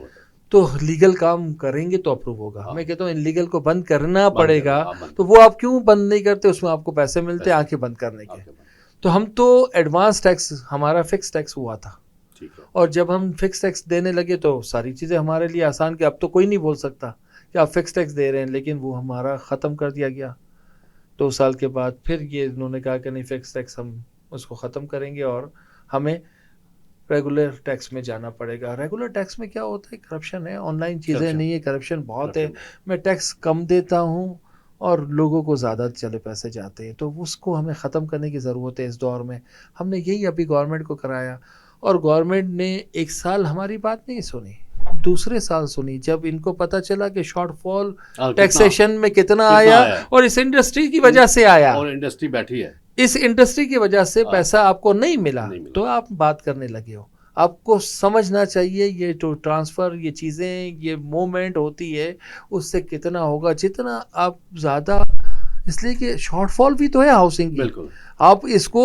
Speaker 2: تو لیگل کام کریں گے تو اپروو ہوگا. میں کہتا ہوں ان لیگل کو بند کرنا پڑے گا. تو وہ آپ کیوں بند نہیں کرتے؟ اس میں آپ کو پیسے ملتے ہیں آنکھیں بند کرنے کے. تو ہم تو ایڈوانس ٹیکس, ہمارا فکس ٹیکس ہوا تھا, اور جب ہم فکس ٹیکس دینے لگے تو ساری چیزیں ہمارے لیے آسان, کہ اب تو کوئی نہیں بول سکتا کہ آپ فکس ٹیکس دے رہے ہیں. لیکن وہ ہمارا ختم کر دیا گیا 2 سال کے بعد. پھر یہ انہوں نے کہا کہ نہیں, فکس ٹیکس ہم اس کو ختم کریں گے اور ہمیں ریگولر ٹیکس میں جانا پڑے گا. ریگولر ٹیکس میں کیا ہوتا ہے؟ کرپشن ہے, آن لائن چیزیں نہیں ہے, کرپشن بہت ہے. میں ٹیکس کم دیتا ہوں اور لوگوں کو زیادہ چلے پیسے جاتے ہیں، تو اس کو ہمیں ختم کرنے کی ضرورت ہے اس دور میں. ہم نے یہی ابھی گورنمنٹ کو کرایا، اور گورنمنٹ نے ایک سال ہماری بات نہیں سنی، دوسرے سال سنی جب ان کو پتہ چلا کہ شارٹ فال ٹیکسیشن میں کتنا آیا، اور اس انڈسٹری کی وجہ سے آیا،
Speaker 1: اور انڈسٹری بیٹھی ہے،
Speaker 2: اس انڈسٹری کی وجہ سے پیسہ آپ کو نہیں ملا، تو آپ بات کرنے لگے ہو. آپ کو سمجھنا چاہیے یہ جو ٹرانسفر، یہ چیزیں، یہ موومنٹ ہوتی ہے اس سے کتنا ہوگا، جتنا آپ زیادہ، اس لیے کہ شارٹ فال بھی تو ہے ہاؤسنگ کی.
Speaker 1: بالکل.
Speaker 2: آپ اس کو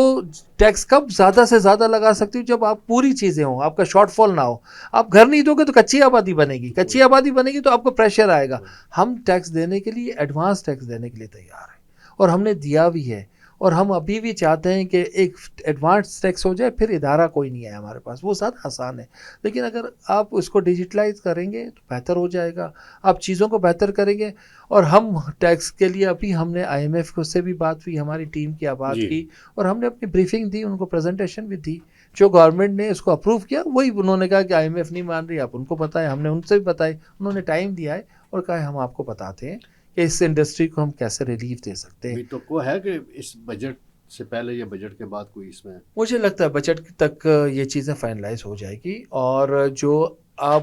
Speaker 2: ٹیکس کب زیادہ سے زیادہ لگا سکتے ہو؟ جب آپ پوری چیزیں ہوں، آپ کا شارٹ فال نہ ہو. آپ گھر نہیں دو گے تو کچی آبادی بنے گی، کچی آبادی بنے گی تو آپ کو پریشر آئے گا. ہم ٹیکس دینے کے لیے، ایڈوانس ٹیکس دینے کے لیے تیار ہیں، اور ہم نے دیا بھی ہے، اور ہم ابھی بھی چاہتے ہیں کہ ایک ایڈوانس ٹیکس ہو جائے، پھر ادارہ کوئی نہیں ہے ہمارے پاس، وہ زیادہ آسان ہے. لیکن اگر آپ اس کو ڈیجیٹلائز کریں گے تو بہتر ہو جائے گا، آپ چیزوں کو بہتر کریں گے. اور ہم ٹیکس کے لیے ابھی ہم نے آئی ایم ایف سے بھی بات ہوئی، ہماری ٹیم کی بات کی، اور ہم نے اپنی بریفنگ دی، ان کو پریزنٹیشن بھی دی. جو گورنمنٹ نے اس کو اپروو کیا، وہی انہوں نے کہا کہ آئی ایم ایف نہیں مان رہی، آپ ان کو بتائیں. ہم نے ان سے بھی بتائی، انہوں نے ٹائم دیا ہے اور کہا ہے ہم آپ کو بتاتے ہیں کہ اس انڈسٹری کو ہم کیسے ریلیف دے سکتے ہیں.
Speaker 1: ابھی تو کو ہے کہ اس بجٹ سے پہلے یا بجٹ کے بعد کوئی اس میں؟
Speaker 2: مجھے لگتا ہے بجٹ تک یہ چیزیں فائنلائز ہو جائے گی. اور جو آپ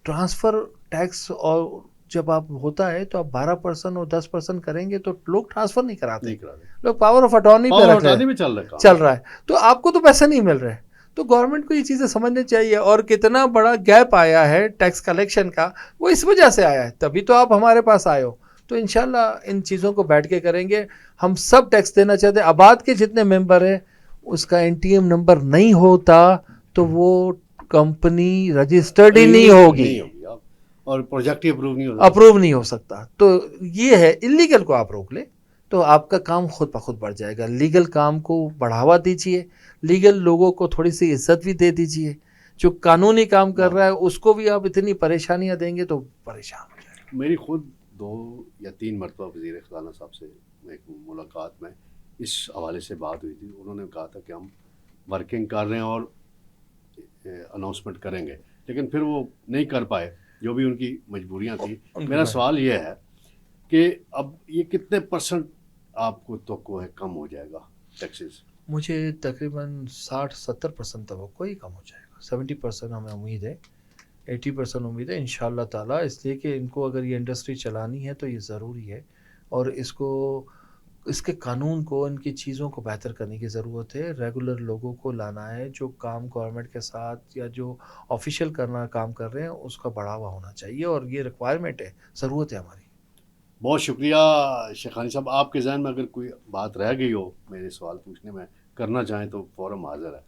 Speaker 2: ٹرانسفر ٹیکس اور جب آپ ہوتا ہے تو آپ 12% اور 10% کریں گے تو لوگ ٹرانسفر نہیں کراتے، لوگ پاور آف اٹارنی پہ رکھ رہے ہیں، چل رہا ہے، تو آپ کو تو پیسے نہیں مل رہے. تو گورنمنٹ کو یہ چیزیں سمجھنے چاہیے. اور کتنا بڑا گیپ آیا ہے ٹیکس کلیکشن کا، وہ اس وجہ سے آیا ہے، تبھی تو آپ ہمارے پاس آئے ہو. تو انشاءاللہ ان چیزوں کو بیٹھ کے کریں گے. ہم سب ٹیکس دینا چاہتے ہیں. آباد کے جتنے ممبر ہیں اس کا این ٹی ایم نمبر نہیں ہوتا تو وہ کمپنی رجسٹرڈ ہی نہیں ہوگی،
Speaker 1: اور پروجیکٹ ہی
Speaker 2: اپروو نہیں ہو سکتا. تو یہ ہے، اللیگل کو آپ روک لیں تو آپ کا کام خود بخود بڑھ جائے گا. لیگل کام کو بڑھاوا دیجیے، لیگل لوگوں کو تھوڑی سی عزت بھی دے دیجیے. جو قانونی کام کر رہا ہے اس کو بھی آپ اتنی پریشانیاں دیں گے تو پریشان ہو جائے گا.
Speaker 1: میری خود 2 یا 3 مرتبہ وزیر خزانہ صاحب سے ایک ملاقات میں اس حوالے سے بات ہوئی تھی. انہوں نے کہا تھا کہ ہم ورکنگ کر رہے ہیں اور اناؤنسمنٹ کریں گے، لیکن پھر وہ نہیں کر پائے، جو بھی ان کی مجبوریاں تھیں. میرا سوال یہ ہے کہ اب یہ کتنے % آپ کو توقع ہے کم ہو جائے گا ٹیکسز؟
Speaker 2: مجھے تقریباً 60-70% توقع ہی کم ہو جائے گا. 70% ہمیں امید ہے، 80% امید ہے انشاءاللہ تعالیٰ. اس لیے کہ ان کو اگر یہ انڈسٹری چلانی ہے تو یہ ضروری ہے، اور اس کے قانون کو، ان کی چیزوں کو بہتر کرنے کی ضرورت ہے. ریگولر لوگوں کو لانا ہے، جو کام گورنمنٹ کے ساتھ یا جو آفیشیل کام کر رہے ہیں اس کا بڑھاوا ہونا چاہیے، اور یہ ریکوائرمنٹ ہے، ضرورت ہے ہماری.
Speaker 1: بہت شکریہ شیخانی صاحب. آپ کے ذہن میں اگر کوئی بات رہ گئی ہو میرے سوال پوچھنے میں کرنا چاہیں تو فوراً حاضر ہے.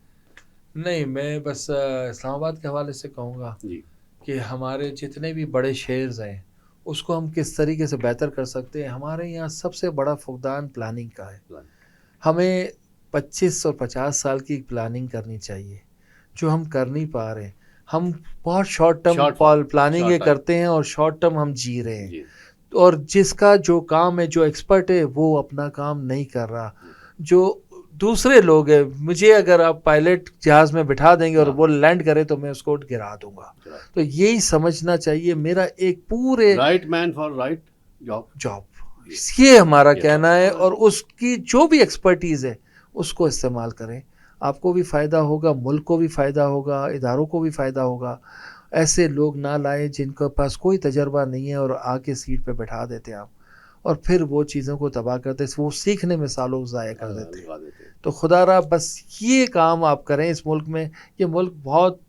Speaker 2: نہیں، میں بس اسلام آباد کے حوالے سے کہوں گا کہ ہمارے جتنے بھی بڑے شہرز ہیں اس کو ہم کس طریقے سے بہتر کر سکتے ہیں. ہمارے یہاں سب سے بڑا فقدان پلاننگ کا ہے. ہمیں 25 اور 50 سال کی پلاننگ کرنی چاہیے، جو ہم کر نہیں پا رہے. ہم بہت شارٹ ٹرم پلاننگ کرتے ہیں اور شارٹ ٹرم ہم جی رہے ہیں. اور جس کا جو کام ہے، جو ایکسپرٹ ہے، وہ اپنا کام نہیں کر رہا. جو دوسرے لوگ ہیں، مجھے اگر آپ پائلٹ جہاز میں بٹھا دیں گے اور وہ لینڈ کرے تو میں اس کو گرا دوں گا. تو یہی سمجھنا چاہیے. میرا ایک پورے
Speaker 1: right man for right
Speaker 2: job, یہ ہمارا کہنا ہے. اور اس کی جو بھی ایکسپرٹیز ہے اس کو استعمال کریں. آپ کو بھی فائدہ ہوگا، ملک کو بھی فائدہ ہوگا، اداروں کو بھی فائدہ ہوگا. ایسے لوگ نہ لائیں جن کے پاس کوئی تجربہ نہیں ہے اور آ کے سیٹ پہ بٹھا دیتے آپ، اور پھر وہ چیزوں کو تباہ کرتے، وہ سیکھنے میں سالوں ضائع کر دیتے. تو خدا را بس یہ کام آپ کریں اس ملک میں. یہ ملک بہت،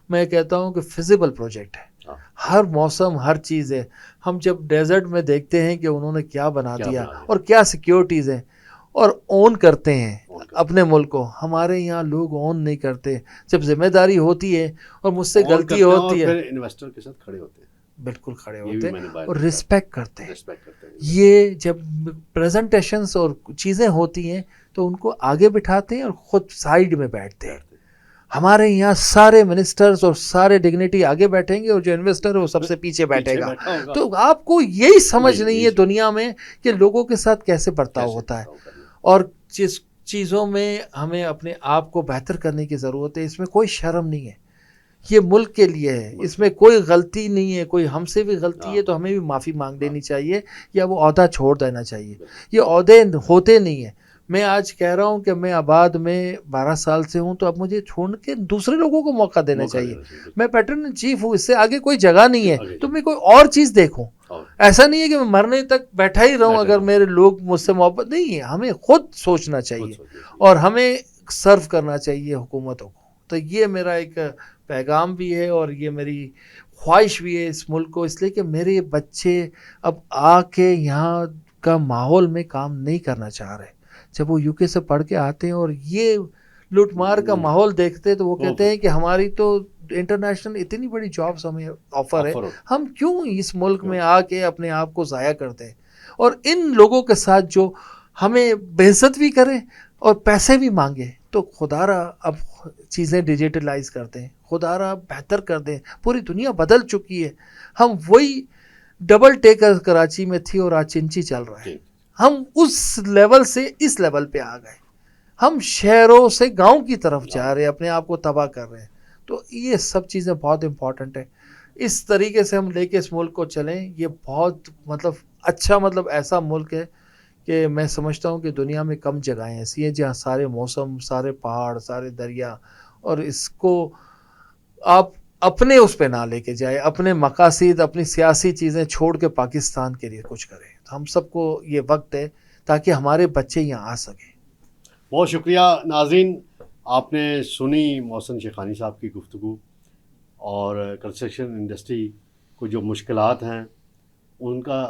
Speaker 2: میں کہتا ہوں کہ فیزیبل پروجیکٹ ہے. ہر موسم، ہر چیز ہے. ہم جب ڈیزرٹ میں دیکھتے ہیں کہ انہوں نے کیا بنا دیا اور کیا سیکیورٹیز ہیں، اور اون کرتے ہیں اپنے ملک کو. ہمارے یہاں لوگ اون نہیں کرتے. جب ذمہ داری ہوتی ہے اور مجھ سے غلطی ہوتی ہے،
Speaker 1: پھر انویسٹر کے ساتھ کھڑے ہوتے ہیں،
Speaker 2: بالکل کھڑے ہوتے ہیں اور رسپیکٹ کرتے ہیں. یہ جب پریزنٹیشنز اور چیزیں ہوتی ہیں تو ان کو آگے بٹھاتے ہیں اور خود سائیڈ میں بیٹھتے ہیں. ہمارے یہاں سارے منسٹرز اور سارے ڈگنیٹی آگے بیٹھیں گے اور جو انویسٹر ہے وہ سب سے پیچھے بیٹھے گا. تو آپ کو یہی سمجھ نہیں ہے دنیا میں کہ لوگوں کے ساتھ کیسے برتاؤ ہوتا ہے. اور جس چیزوں میں ہمیں اپنے آپ کو بہتر کرنے کی ضرورت ہے، اس میں کوئی شرم نہیں ہے. یہ ملک کے لیے ہے، اس میں کوئی غلطی نہیں ہے، کوئی ہم سے بھی غلطی ہے تو ہمیں بھی معافی مانگ لینی چاہیے یا وہ عہدہ چھوڑ دینا چاہیے. یہ عہدے ہوتے نہیں ہیں. میں آج کہہ رہا ہوں کہ میں آباد میں 12 سال سے ہوں تو اب مجھے چھوڑ کے دوسرے لوگوں کو موقع دینا چاہیے. میں پیٹرن ان چیف ہوں، اس سے آگے کوئی جگہ نہیں ہے تو میں کوئی اور چیز دیکھوں. ایسا نہیں ہے کہ میں مرنے تک بیٹھا ہی رہوں اگر میرے لوگ مجھ سے محبت نہیں ہے. ہمیں خود سوچنا چاہیے اور ہمیں سرو کرنا چاہیے حکومتوں کو. تو یہ میرا ایک پیغام بھی ہے اور یہ میری خواہش بھی ہے اس ملک کو، اس لیے کہ میرے بچے اب آ کے یہاں کا ماحول میں کام نہیں کرنا چاہ رہے. جب وہ یو کے سے پڑھ کے آتے ہیں اور یہ لوٹ مار کا ماحول دیکھتے ہیں تو وہ کہتے ہیں کہ ہماری تو انٹرنیشنل اتنی بڑی جابس ہمیں آفر ہے، ہم کیوں اس ملک میں آ کے اپنے آپ کو ضائع کرتے ہیں. اور ان لوگوں کے ساتھ جو ہمیں بے عزت بھی کریں اور پیسے بھی مانگے تو خدا را اب چیزیں ڈیجیٹلائز کرتے ہیں، خدا را بہتر کر دیں. پوری دنیا بدل چکی ہے. ہم وہی ڈبل ٹیکر کراچی میں تھی اور آج چنچی چل رہا ہے. ہم اس لیول سے اس لیول پہ آ گئے. ہم شہروں سے گاؤں کی طرف جا رہے ہیں، اپنے آپ کو تباہ کر رہے ہیں. تو یہ سب چیزیں بہت امپورٹنٹ ہیں. اس طریقے سے ہم لے کے اس ملک کو چلیں. یہ بہت اچھا ایسا ملک ہے کہ میں سمجھتا ہوں کہ دنیا میں کم جگہیں ایسی ہیں جہاں سارے موسم، سارے پہاڑ، سارے دریا، اور اس کو آپ اپنے اس پہ نہ لے کے جائے، اپنے مقاصد، اپنی سیاسی چیزیں چھوڑ کے پاکستان کے لیے کچھ کریں. تو ہم سب کو یہ وقت ہے تاکہ ہمارے بچے یہاں آ سکیں.
Speaker 1: بہت شکریہ ناظرین، آپ نے سنی محسن شیخانی صاحب کی گفتگو اور کنسٹرکشن انڈسٹری کو جو مشکلات ہیں ان کا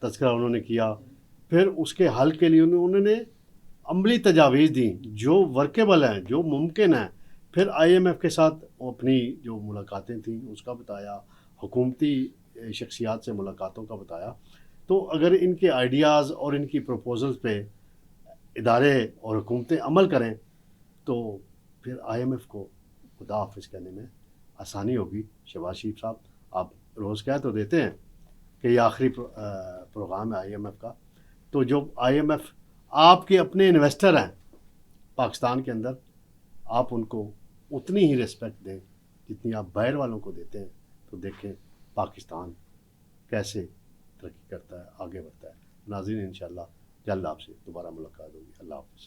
Speaker 1: تذکرہ انہوں نے کیا. پھر اس کے حل کے لیے انہوں نے عملی تجاویز دیں جو ورکیبل ہیں، جو ممکن ہیں. پھر آئی ایم ایف کے ساتھ اپنی جو ملاقاتیں تھیں اس کا بتایا، حکومتی شخصیات سے ملاقاتوں کا بتایا. تو اگر ان کے آئیڈیاز اور ان کی پروپوزلز پہ ادارے اور حکومتیں عمل کریں تو پھر آئی ایم ایف کو خدا حافظ کہنے میں آسانی ہوگی. شہباز شریف صاحب، آپ روز کہہ تو دیتے ہیں کہ یہ آخری پروگرام ہے آئی ایم ایف کا. تو جو آئی ایم ایف آپ کے اپنے انویسٹر ہیں پاکستان کے اندر، آپ ان کو اتنی ہی ریسپیکٹ دیں جتنی آپ باہر والوں کو دیتے ہیں. تو دیکھیں پاکستان کیسے ترقی کرتا ہے، آگے بڑھتا ہے. ناظرین، انشاءاللہ جلد آپ سے دوبارہ ملاقات ہوگی. اللہ حافظ.